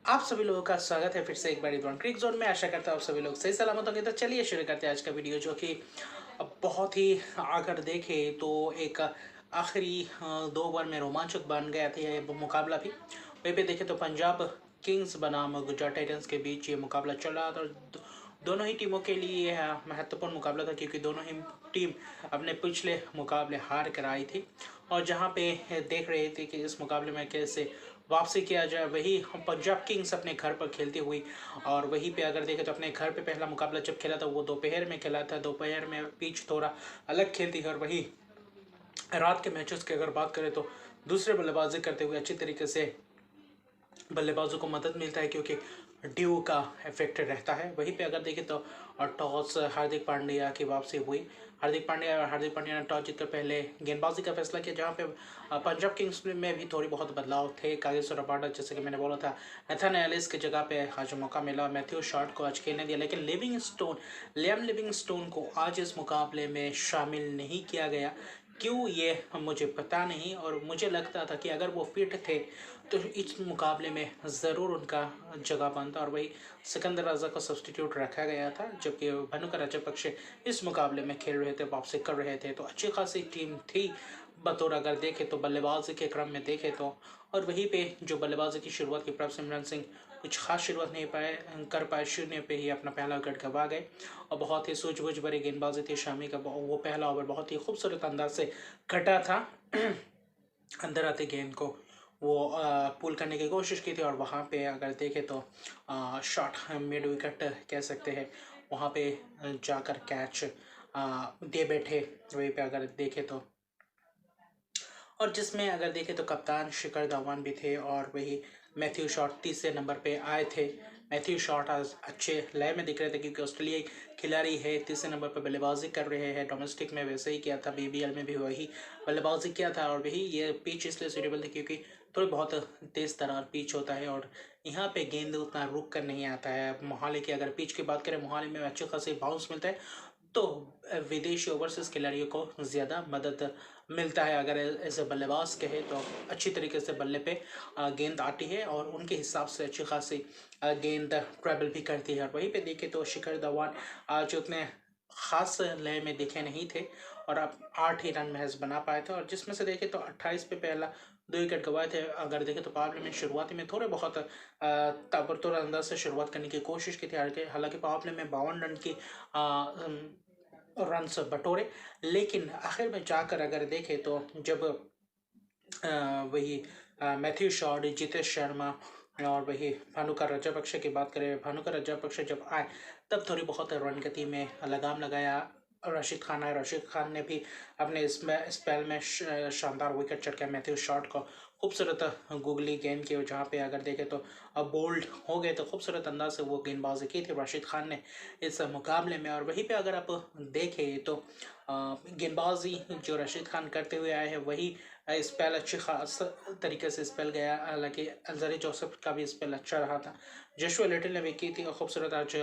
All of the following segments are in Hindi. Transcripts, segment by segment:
आप सभी लोगों का स्वागत है फिर से एक बार इधर क्रिक जोन में। आशा करता हूँ आप सभी लोग सही सलामत होंगे। तो चलिए शुरू करते हैं आज का वीडियो, जो कि बहुत ही, अगर देखें तो एक आखिरी 2 ओवर में रोमांचक बन गया था ये मुकाबला भी। वहीं पे देखें तो पंजाब किंग्स बनाम गुजरात टाइटंस के बीच ये मुकाबला चल रहा था, और दोनों ही टीमों के लिए यह महत्वपूर्ण मुकाबला था, क्योंकि दोनों ही टीम अपने पिछले मुकाबले हार कर आई थी। और जहाँ पे देख रहे थे कि इस मुकाबले में कैसे वापसी किया जाए, वही पंजाब किंग्स अपने घर पर खेलती हुई। और वहीं पे अगर देखें तो अपने घर पे पहला मुकाबला जब खेला था वो दोपहर में खेला था। दोपहर में पिच थोड़ा अलग खेलती है, और वही रात के मैचेस की अगर बात करें तो दूसरे बल्लेबाजी करते हुए अच्छी तरीके से बल्लेबाजों को मदद मिलता है, क्योंकि ड्यू का इफेक्ट रहता है। वहीं पे अगर देखें तो टॉस हार्दिक पांड्या की वापसी हुई। हार्दिक पांड्या ने टॉस जीतकर पहले गेंदबाजी का फैसला किया, जहां पे पंजाब किंग्स में भी थोड़ी बहुत बदलाव थे। कागिसो रबाडा, जैसे कि मैंने बोला था, नेथन एलिस की जगह पे आज मौका मिला। मैथ्यू शॉट को आज खेलने दिया, लेकिन लियाम लिविंगस्टोन को आज इस मुकाबले में शामिल नहीं किया गया। क्यों, ये मुझे पता नहीं। और मुझे लगता था कि अगर वो फिट थे तो इस मुकाबले में ज़रूर उनका जगह बनता, और वही सिकंदर रजा को सब्सटीट्यूट रखा गया था, जबकि भानुका राजपक्षे इस मुकाबले में खेल रहे थे, वापसी कर रहे थे। तो अच्छी खासी टीम थी बतौर, अगर देखें तो बल्लेबाजी के क्रम में देखें तो। और वहीं पे जो बल्लेबाजी की शुरुआत की, प्रभसिमरन सिंह कुछ खास शुरुआत नहीं कर पाए, शून्य पे ही अपना पहला विकेट गंवा गए। और बहुत ही सूझबूझ भरी गेंदबाजी थी शामी का। वो पहला ओवर बहुत ही खूबसूरत अंदाज से कटा था। अंदर आते गेंद को वो पुल करने की कोशिश की थी, और वहाँ पे अगर देखें तो शॉट मिड विकेट कह सकते हैं, वहाँ पे जाकर कैच दे बैठे। वहीं पे अगर देखें तो, और जिसमें अगर देखें तो कप्तान शिखर धवन भी थे, और वही मैथ्यू शॉट तीसरे नंबर पे आए थे। मैथ्यू शॉट आज अच्छे लय में दिख रहे थे, क्योंकि ऑस्ट्रेलियाई खिलाड़ी है, तीसरे नंबर पर बल्लेबाजी कर रहे हैं। डोमेस्टिक में वैसे ही किया था, बीबीएल में भी वही बल्लेबाजी किया था। और वही ये पिच इसलिए सूटेबल थी क्योंकि थोड़ी बहुत तेज़ तरार पिच होता है, और यहाँ पे गेंद उतना रुक कर नहीं आता है। मोहाली की अगर पिच की बात करें, मोहाली में अच्छे खासे बाउंस मिलता है, तो विदेशी ओवरसीज खिलाड़ियों को ज़्यादा मदद मिलता है। अगर एज ए बल्लेबाज कहे तो अच्छी तरीके से बल्ले पे गेंद आती है, और उनके हिसाब से अच्छी खासी गेंद ट्रैवल भी करती है। और वहीं पे देखें तो शिखर धवन आज उतने खास लय में दिखे नहीं थे, और अब 8 ही रन महज बना पाए थे। और जिसमें से देखें तो 28 पे पहला 2 विकेट गंवाए थे। अगर देखें तो पावर प्ले में शुरुआती में थोड़े बहुत ताबड़तोड़ अंदाज से शुरुआत करने की कोशिश की थी। हालांकि पावर प्ले में 52 रन की रन्स बटोरे, लेकिन आखिर में जाकर अगर देखें तो जब वही मैथ्यू शॉट, जितेश शर्मा और वही भानुका राजपक्षे की बात करें, भानुका राजपक्षे जब आए तब थोड़ी बहुत रन गति में लगाम लगाया राशिद खान आए। राशिद खान ने भी अपने इसमें स्पेल में शानदार विकेट चटकाया मैथ्यू शॉट को। खूबसूरत गुगली गेंद की, जहाँ पे अगर देखें तो अब बोल्ड हो गए, तो खूबसूरत अंदाज से वो गेंदबाजी की थी राशिद खान ने इस मुकाबले में। और वहीं पे अगर आप देखें तो गेंदबाजी जो राशिद खान करते हुए आए हैं, वही स्पेल अच्छी खास तरीके से स्पेल गया। हालांकि अजहरी जोसेफ का भी स्पेल अच्छा रहा था। जशुआ लिटिल ने भी की थी, और खूबसूरत आज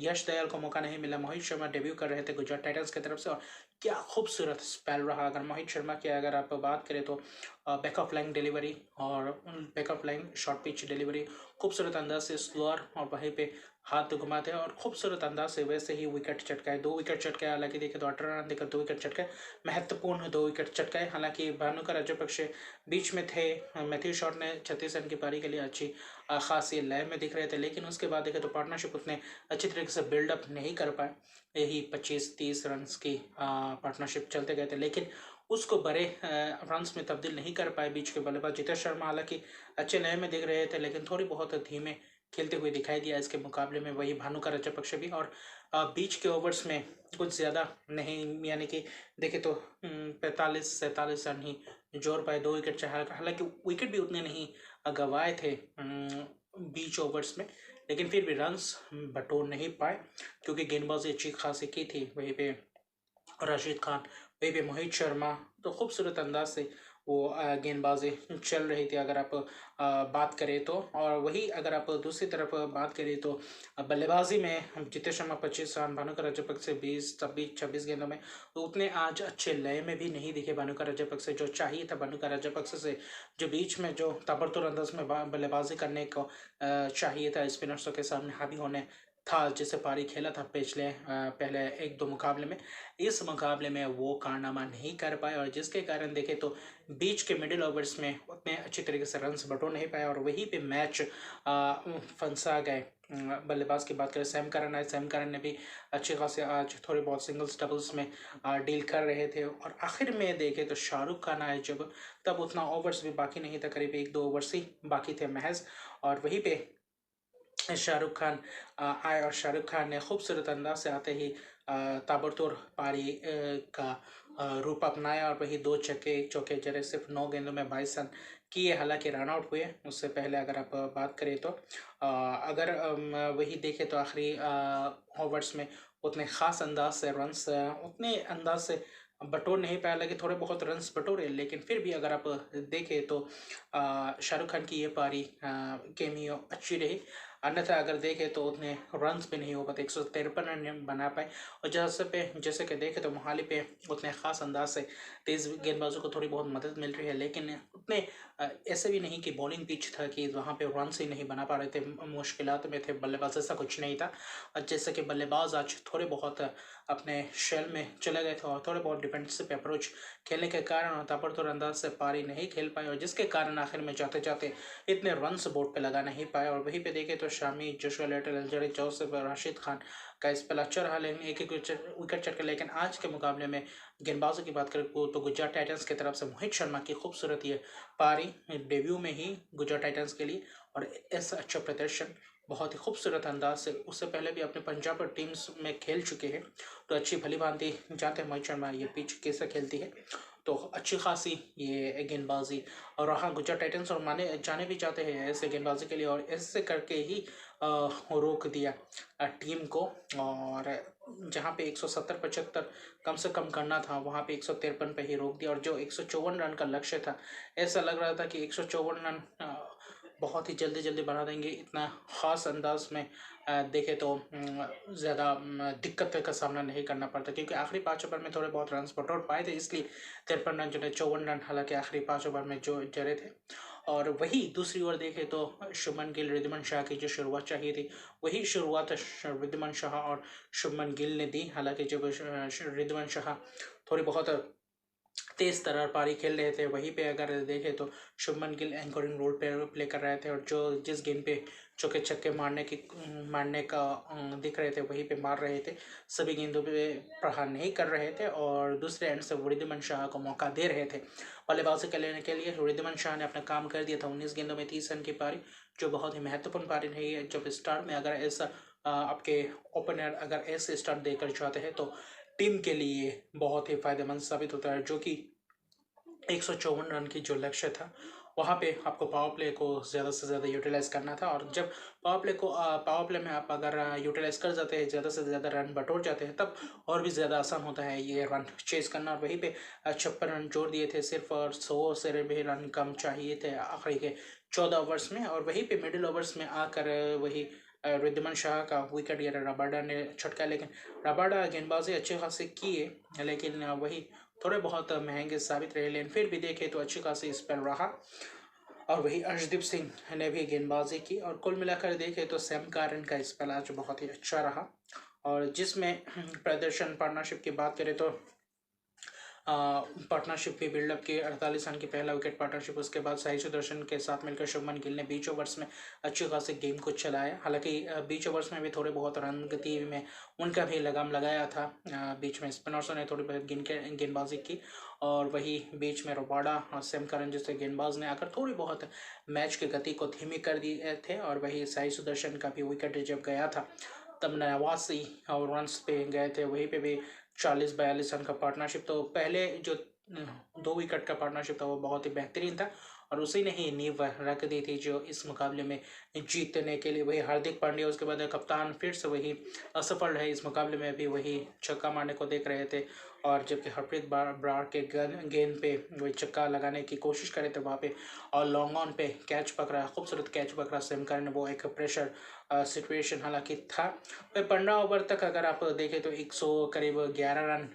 यश दयाल को मौका नहीं मिला। मोहित शर्मा डेब्यू कर रहे थे गुजरात टाइटंस की तरफ से, और क्या खूबसूरत स्पेल रहा। अगर मोहित शर्मा की अगर आप बात करें तो बैक ऑफ लाइन डिलीवरी और back of line short pitch delivery खूबसूरत अंदाज से स्लोअर, और वहीं पे हाथ घुमाते हैं, और खूबसूरत अंदाज से वैसे ही विकेट चटकाए। 2 विकेट चटकाए, हालांकि देखे तो 18 रन देकर 2 विकेट चटकाए, महत्वपूर्ण 2 विकेट चटकाए। हालांकि भानुका राजपक्षे बीच में थे। मैथ्यू शॉट ने 36 रन की पारी के लिए अच्छी खासी लय में दिख रहे थे, लेकिन उसके बाद देखे तो पार्टनरशिप उतने अच्छी तरीके से बिल्डअप नहीं कर पाए। यही 25-30 रन की पार्टनरशिप चलते गए थे, लेकिन उसको बड़े रन्स में तब्दील नहीं कर पाए बीच के बल्लेबाज जितेश शर्मा। हालांकि अच्छे लय में दिख रहे थे, लेकिन थोड़ी बहुत धीमे खेलते हुए दिखाई दिया इसके मुकाबले में। वही भानुका राजपक्षे भी, और बीच के ओवर्स में कुछ ज़्यादा नहीं, यानी कि देखे तो 45-47 रन ही जोड़ पाए, 2 विकेट चाहे। हालांकि विकेट भी उतने नहीं गंवाए थे बीच ओवर्स में, लेकिन फिर भी रन्स बटोर नहीं पाए, क्योंकि गेंदबाजी अच्छी खासी की थी। वहीं पे राशिद खान, वहीं पे मोहित शर्मा तो खूबसूरत अंदाज से वो गेंदबाजी चल रही थी अगर आप बात करें तो। और वही अगर आप दूसरी तरफ बात करें तो बल्लेबाजी में जितेश शर्मा 25 रन, भानुका राजपक्षे 20, 26 गेंदों में, तो उतने आज अच्छे लय में भी नहीं दिखे भानुका राजपक्षे। जो चाहिए था भानुका राजपक्षे से, जो बीच में जो ताबड़तोड़ अंदाज में बल्लेबाजी करने को चाहिए था, स्पिनर्सों के सामने हावी होने था, जिसे पारी खेला था पिछले पहले 1-2 मुकाबले में, इस मुकाबले में वो कारनामा नहीं कर पाए। और जिसके कारण देखें तो बीच के मिडिल ओवर्स में उतने अच्छी तरीके से रन्स बटोर नहीं पाए और वहीं पे मैच फंसा गए। बल्लेबाज की बात करें सैम करन आए, सैम करन ने भी अच्छे खासे आज थोड़े बहुत सिंगल्स डबल्स में डील कर रहे थे। और आखिर में देखें तो शाहरुख खान आए जब, तब उतना ओवर्स भी बाकी नहीं था, करीब 1-2 ओवर्स ही बाकी थे महज। और वहीं पे शाहरुख खान आए और शाहरुख खान ने खूबसूरत अंदाज से आते ही ताबड़तोड़ पारी का रूप अपनाया और वही 2 छक्के 1 चौके जड़े सिर्फ 9 गेंदों में 22 रन किए, हालांकि रन आउट हुए। उससे पहले अगर आप बात करें तो अगर वही देखें तो आखिरी ओवर्स में उतने ख़ास अंदाज से रन्स उतने अंदाज से बटोर नहीं पाया, लगे थोड़े बहुत रन्स बटोरे, लेकिन फिर भी अगर आप देखें तो शाहरुख खान की ये पारी केमियो अच्छी रही। अन्यथा अगर देखें तो उतने रन्स भी नहीं हो पाते, 153 रन बना पाए। और जैसे कि देखें तो मोहाली पे उतने ख़ास अंदाज से तेज़ गेंदबाजों को थोड़ी बहुत मदद मिल रही है, लेकिन उतने ऐसे भी नहीं कि बॉलिंग पिच था कि वहाँ पे रन्स ही नहीं बना पा रहे थे, मुश्किलात में थे बल्लेबाज, ऐसा कुछ नहीं था। और जैसे कि बल्लेबाज आज थोड़े बहुत अपने शेल में चले गए थे और थोड़े बहुत डिफेंसिव अप्रोच खेलने के कारण ताबड़तोड़ अंदाज से पारी नहीं खेल पाए, और जिसके कारण आखिर में जाते जाते इतने रन्स बोर्ड पे लगा नहीं पाए। और वहीं पे देखें तो Shami, Joshua little, Azhar Joseph, Rashid Khan का इस पर अच्छा रहा, लेकिन एक विकेट चटके। लेकिन आज के मुकाबले में गेंदबाजों की बात करें तो गुजरात टाइटंस की तरफ से मोहित शर्मा की खूबसूरत ये पारी डेब्यू में ही गुजरात टाइटंस के लिए, और ऐसा अच्छा प्रदर्शन बहुत ही खूबसूरत अंदाज से, उससे पहले भी अपने पंजाब टीम्स में खेल चुके हैं, तो अच्छी भली भांति जानते हैं मोहित शर्मा ये पिच कैसे खेलती है। तो अच्छी खासी ये गेंदबाजी, और हाँ गुजरात टाइटंस और माने जाने भी चाहते हैं ऐसे गेंदबाजी के लिए, और ऐसे करके ही रोक दिया टीम को। और जहाँ पे 170-75 कम से कम करना था, वहाँ पे 153 पे ही रोक दिया। और जो 154 रन का लक्ष्य था, ऐसा लग रहा था कि 154 रन बहुत ही जल्दी जल्दी बना देंगे। इतना ख़ास अंदाज में देखें तो ज़्यादा दिक्कत का सामना नहीं करना पड़ता, क्योंकि आखिरी 5 ओवर में थोड़े बहुत रन बटोर पाए थे, इसलिए 53 रन जो है 54 रन हालांकि आखिरी 5 ओवर में जो जड़े थे। और वही दूसरी ओर देखें तो शुभमन गिल, रिद्धिमान शाह की जो शुरुआत चाहिए थी, वही शुरुआत रिद्धिमान शाह और शुभमन गिल ने दी। हालांकि जब रिद्धिमान शाह थोड़ी बहुत तेज तर्रार पारी खेल रहे थे, वहीं पे अगर देखें तो शुभमन गिल एंकरिंग रोल पे प्ले कर रहे थे, और जो जिस गेंद पे चौके छक्के मारने का दिख रहे थे, वहीं पे मार रहे थे, सभी गेंदों पे प्रहार नहीं कर रहे थे, और दूसरे एंड से रिद्धिमान शाह को मौका दे रहे थे बल्लेबाजी करने के लिए। रिद्धिमान शाह ने अपना काम कर दिया था, 19 गेंदों में 30 रन की पारी, जो बहुत ही महत्वपूर्ण पारी रही है। जब स्टार्ट में अगर ऐसा आपके ओपनर अगर ऐसे स्टार्ट देकर जाते हैं तो टीम के लिए बहुत ही फायदेमंद साबित होता है, जो कि 154 रन की जो लक्ष्य था, वहाँ पे आपको पावर प्ले को ज़्यादा से ज़्यादा यूटिलाइज़ करना था। और जब पावर प्ले में आप अगर यूटिलाइज़ कर जाते हैं, ज़्यादा से ज़्यादा रन बटोर जाते हैं, तब और भी ज़्यादा आसान होता है ये रन चेज़ करना। और वहीं पे 56 रन जोड़ दिए थे सिर्फ, और 100 से भी रन कम चाहिए थे आखिरी के 14 ओवर्स में। और वहीं पे मिडिल ओवर्स में आकर वही रिद्धिमान शाह का विकेट गिरा, रबाडा ने छटका, लेकिन रबाडा गेंदबाजी अच्छे खासे किए, लेकिन वही थोड़े बहुत महंगे साबित रहे। लेकिन फिर भी देखें तो अच्छी खासी स्पेल रहा। और वही अर्शदीप सिंह ने भी गेंदबाजी की, और कुल मिलाकर देखें तो सैम करन का स्पेल आज बहुत ही अच्छा रहा। और जिसमें प्रदर्शन पार्टनरशिप की बात करें तो पार्टनरशिप की बिल्डअप की 48 रन की पहला विकेट पार्टनरशिप, उसके बाद साई सुदर्शन के साथ मिलकर शुभमन गिल ने 20 ओवर्स में अच्छी खासी गेम को चलाया। हालांकि 20 ओवर्स में भी थोड़े बहुत रन गति में उनका भी लगाम लगाया था। बीच में स्पिनर्सों ने थोड़ी बहुत गेंदबाजी की, और वही बीच में रबाडा और सैम करन जैसे गेंदबाज ने आकर थोड़ी बहुत मैच की गति को धीमी कर दिए थे। और वही साई सुदर्शन का भी विकेट जब गया था, तब 89 और रन पे गए थे, वहीं पे भी 40-42 रन का पार्टनरशिप। तो पहले जो 2 विकेट का पार्टनरशिप था वो बहुत ही बेहतरीन था, और उसी ने ही नींव रख दी थी जो इस मुकाबले में जीतने के लिए। वही हार्दिक पांड्या उसके बाद कप्तान फिर से वही असफल रहे इस मुकाबले में, भी वही छक्का मारने को देख रहे थे, और जबकि हरप्रीत ब्रार के गेंद पे वही छक्का लगाने की कोशिश करे थे वहाँ पे, और लॉन्ग ऑन पे कैच पकड़ा, खूबसूरत कैच पकड़ा सैम करन। वो एक प्रेशर सिचुएशन हालांकि था। 15 ओवर तक अगर आप देखें तो 100 करीब 11 रन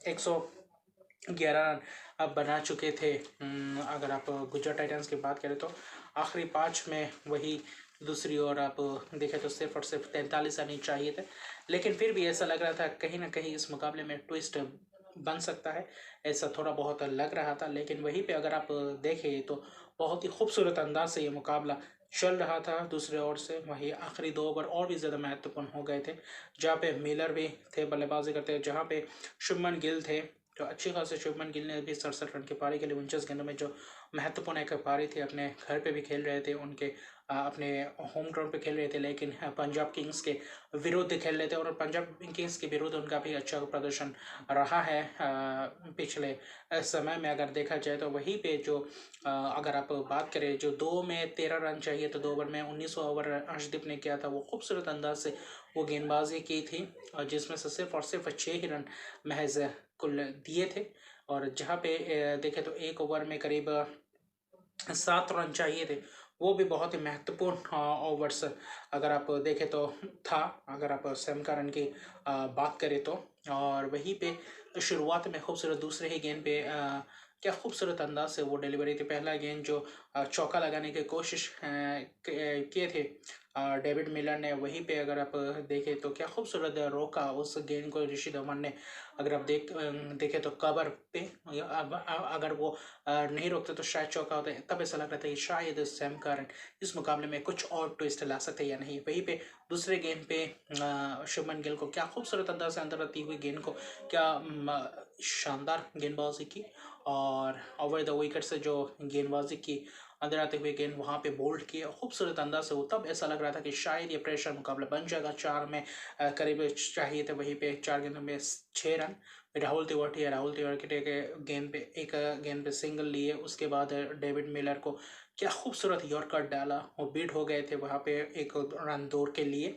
111 रन अब बना चुके थे। अगर आप गुजरात टाइटंस की बात करें तो आखिरी 5 में वही दूसरी ओर आप देखें तो सिर्फ और सिर्फ 43 रन ही चाहिए थे, लेकिन फिर भी ऐसा लग रहा था कहीं ना कहीं इस मुकाबले में ट्विस्ट बन सकता है, ऐसा थोड़ा बहुत लग रहा था। लेकिन वहीं पे अगर आप देखें तो बहुत ही खूबसूरत अंदाज से ये मुकाबला चल रहा था। दूसरे ओर से वही आखिरी 2 ओवर और भी ज़्यादा महत्वपूर्ण हो गए थे, जहाँ पे मिलर भी थे बल्लेबाजी करते, जहाँ पे शुभमन गिल थे जो अच्छी खासी। शुभमन गिल ने भी 67 रन की पारी के लिए 49 गेंदों में जो महत्वपूर्ण एक पारी थी, अपने घर पे भी खेल रहे थे, उनके अपने होम ग्राउंड पे खेल रहे थे, लेकिन पंजाब किंग्स के विरुद्ध खेल रहे थे, और पंजाब किंग्स के विरुद्ध उनका भी अच्छा प्रदर्शन रहा है पिछले समय में अगर देखा जाए तो। वहीं पे जो अगर आप बात करें जो 2 में 13 रन चाहिए तो 2 ओवर में 19 ओवर अर्शदीप ने किया था, वो खूबसूरत अंदाज से वो गेंदबाजी की थी, और जिसमें से सिर्फ और सिर्फ 6 ही रन महज कुल दिए थे। और जहाँ पे देखें तो 1 ओवर में करीब 7 रन चाहिए थे, वो भी बहुत ही महत्वपूर्ण ओवर्स अगर आप देखें तो था, अगर आप सैम करन की बात करें तो। और वहीं पे शुरुआत में खूबसूरत दूसरे ही गेंद पे क्या खूबसूरत अंदाज से वो डिलीवरी थी। पहला गेंद जो चौका लगाने की कोशिश किए थे डेविड मिलर ने, वहीं पे अगर आप देखें तो क्या खूबसूरत रोका उस गेंद को ऋषि धवन ने। अगर आप देखें तो कवर पे अगर वो नहीं रोकते तो शायद चौका होता है। तब ऐसा लग रहा था कि शायद सैम करन इस मुकाबले में कुछ और ट्विस्ट ला सकते या नहीं। वहीं पे दूसरे गेंद पे शुभमन गिल को क्या खूबसूरत अंदाज से अंदर आती हुई गेंद को क्या शानदार गेंदबाजी की, और ओवर द विकेट से जो गेंदबाजी की अंदर आते हुए गेंद वहाँ पे बोल्ड किया खूबसूरत अंदाज से। वो तब ऐसा लग रहा था कि शायद ये प्रेशर मुकाबला बन जाएगा। 4 में करीब चाहिए थे, वहीं पे 4 गेंदों में 6 रन। राहुल तिवारी के गेंद पे एक गेंद पे सिंगल लिए, उसके बाद डेविड मिलर को क्या खूबसूरत यॉर्कर डाला, वो बीट हो गए थे वहाँ पे 1 रन दूर के लिए।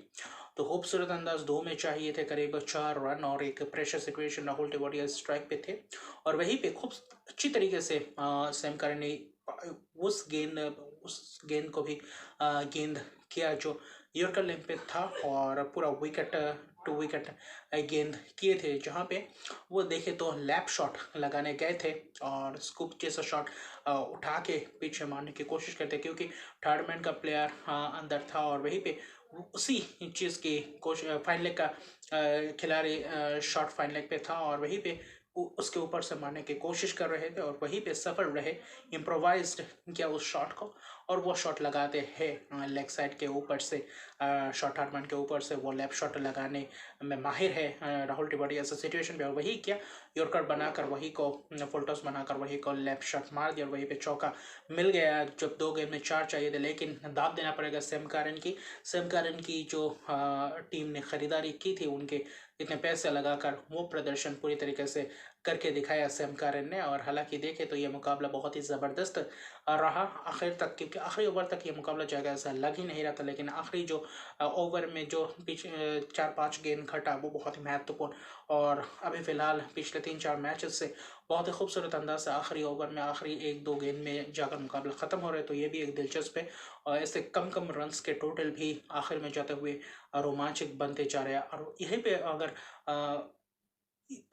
तो खूबसूरत अंदाज 2 में चाहिए थे करीब 4 रन, और एक pressure situation Rahul Tiwari strike पे थे, और वहीं पे खूब अच्छी तरीके से सैम करन ने उस गेंद को भी गेंद किया जो यॉर्कर लेंथ पे था, और पूरा विकेट टू विकेट गेंद किए थे, जहाँ पे वो देखे तो लैप शॉट लगाने गए थे, और स्कूप जैसा शॉट उठा के पीछे मारने की कोशिश करते, क्योंकि थर्ड मैन का प्लेयर अंदर था, और वहीं पे उसी चीज़ की कोशिश फाइन लेग का खिलाड़ी शॉट फाइन लेग पे था, और वहीं पे उसके ऊपर से मारने की कोशिश कर रहे थे, और वहीं पे सफल रहे। इम्प्रोवाइज्ड किया उस शॉट को, और वो शॉट लगाते हैं लेग साइड के ऊपर से, शॉट हार्टमैन के ऊपर से वो लेफ्ट शॉट लगाने में माहिर है राहुल तिवारी ऐसा सिचुएशन पे। और वही क्या यॉर्कर बनाकर वही को फुल टॉस बनाकर वही को लेफ्ट शॉट मार दिया, और वहीं पे चौका मिल गया जब 2 गेंद में 4 चाहिए थे। लेकिन दाब देना पड़ेगा सैम करन की जो टीम ने खरीदारी की थी, उनके इतने पैसे लगाकर वो प्रदर्शन पूरी तरीके से करके दिखाया सैम करन ने। और हालांकि देखे तो ये मुकाबला बहुत ही ज़बरदस्त रहा आखिर तक, क्योंकि आखिरी ओवर तक ये मुकाबला जाएगा ऐसा लग ही नहीं रहा था, लेकिन आखिरी जो ओवर में जो 4-5 गेंद घटा वो बहुत ही महत्वपूर्ण, और अभी फ़िलहाल पिछले 3-4 मैचेस से बहुत ही खूबसूरत अंदाज से आखिरी ओवर में आखिरी 1-2 गेंद में जाकर मुकाबला ख़त्म हो रहा है। तो ये भी एक दिलचस्प है, और ऐसे कम रन्स के टोटल भी आखिर में जाते हुए रोमांचक बनते जा रहे हैं। और यहीं पे अगर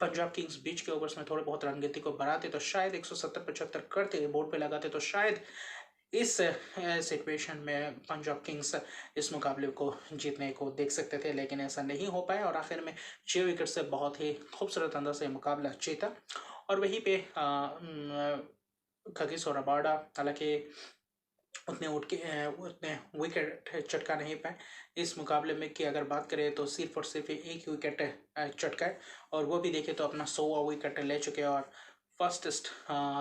पंजाब किंग्स बीच के ओवर्स में थोड़े बहुत रणनीति को बढ़ाते तो शायद 170-75 करते, बोर्ड पे लगाते तो शायद इस सिचुएशन में पंजाब किंग्स इस मुकाबले को जीतने को देख सकते थे, लेकिन ऐसा नहीं हो पाया, और आखिर में 6 विकेट से बहुत ही खूबसूरत अंदाज से मुकाबला जीता। और वहीं पे खगीसो रबाडा हालांकि उतने विकेट चटका नहीं पाए इस मुकाबले में, कि अगर बात करें तो सिर्फ और सिर्फ 1 विकेट चटकाए, और वो भी देखे तो अपना 100वां विकेट ले चुके हैं। और फर्स्टेस्ट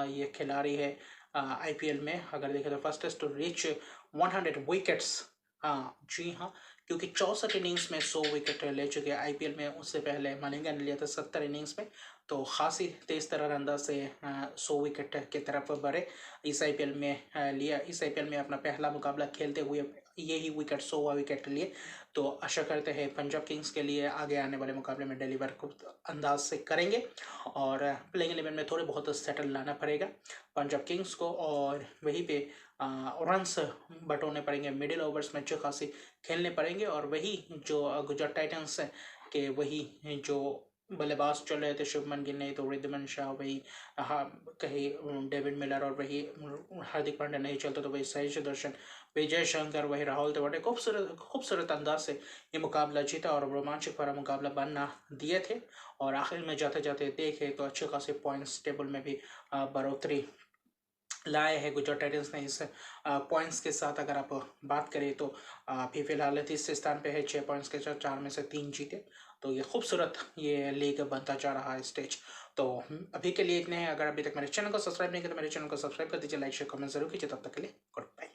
ये खिलाड़ी है IPL में, अगर देखें तो फर्स्टेस्ट टू रीच 100 विकेट्स। हाँ जी हाँ, क्योंकि 64 इनिंग्स में 100 विकेट ले चुके हैं। आईपीएल में उससे पहले मलिंगा ने लिया था 70 इनिंग्स में, तो खासी तेज तरह अंदाज से 100 विकेट की तरफ बढ़े। इस आईपीएल में लिया, इस आईपीएल में अपना पहला मुकाबला खेलते हुए यही विकेट 100वां विकेट लिए। तो आशा करते हैं पंजाब किंग्स के लिए आगे आने वाले मुकाबले में डिलीवर खूब अंदाज से करेंगे, और प्लेइंग 11 में थोड़े बहुत सेटल लाना पड़ेगा पंजाब किंग्स को, और वहीं पे रन्स बटोरने पड़ेंगे, मिडिल ओवर्स में अच्छे खासी खेलने पड़ेंगे। और वही जो गुजरात टाइटंस के वही जो बल्लेबाज चल रहे थे, शुभमन गिल, नहीं तो रिद्धिमान शाह, वही हाँ कहीं डेविड मिलर, और वही हार्दिक पांड्या नहीं चलता तो वही सही सुदर्शन, विजय शंकर, वही राहुल तेवाड़े खूबसूरत अंदाज से ये मुकाबला जीता और रोमांचक भरा मुकाबला बनना दिए थे। और आखिर में जाते जाते देखे तो अच्छे खासे पॉइंट्स टेबल में भी बढ़ोतरी लाए हैं गुजरात टाइटंस ने। इस पॉइंट्स के साथ अगर आप बात करें तो अभी फिलहाल तीसरे स्थान पे है 6 पॉइंट्स के साथ, 4 में से 3 जीते। तो ये खूबसूरत ये लीग बनता जा रहा है स्टेज। तो अभी के लिए इतने हैं। अगर अभी तक मेरे चैनल को सब्सक्राइब नहीं किया तो मेरे चैनल को सब्सक्राइब कर दीजिए, लाइक शेयर कमेंट जरूर कीजिए। तब तक के लिए गुड बाय।